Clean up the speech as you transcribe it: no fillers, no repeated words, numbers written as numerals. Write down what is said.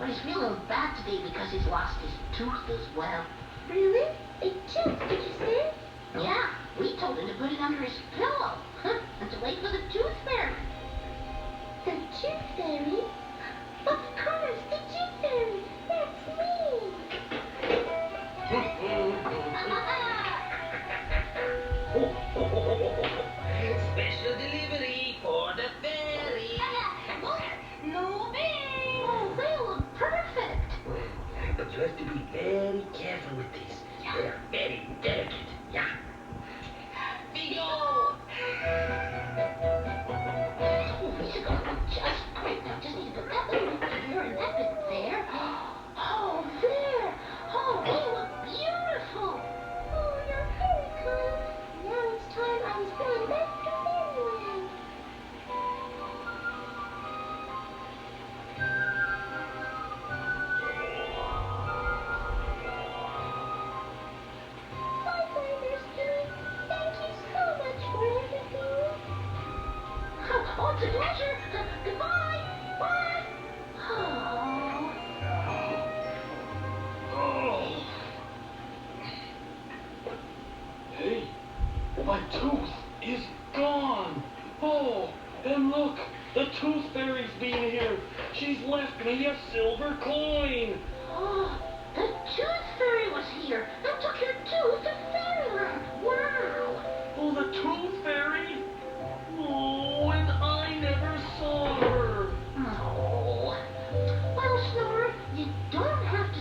But he's feeling bad today because he's lost his tooth as well. Really? A tooth, did you say? Yeah, we told him to put it under his pillow and to wait for the tooth fairy. The tooth fairy? Of course, the tooth fairy. That's me. Special delivery for the fairy. No big. Oh, they look perfect. But you have to be very careful with these. Yeah. They are very delicate. Yeah. Bingo! Oh, these are gonna look just great. Now, just need to put that little bit here and that bit there. Oh, there. Oh, they look beautiful. Oh, you're very kind. Now it's time I was going back to Fairyland. Bye, Finders Keepers. Thank you so much for everything. Oh, it's a pleasure. Goodbye. Bye. Oh. Oh. Hey, my tooth is gone. Oh, and look, the tooth fairy's been here. She's left me a silver coin. Oh, the tooth fairy was here and took your tooth to fairyland. Wow. Oh, the tooth fairy? Oh, and I never saw her. Oh. Well, Snore, you don't have to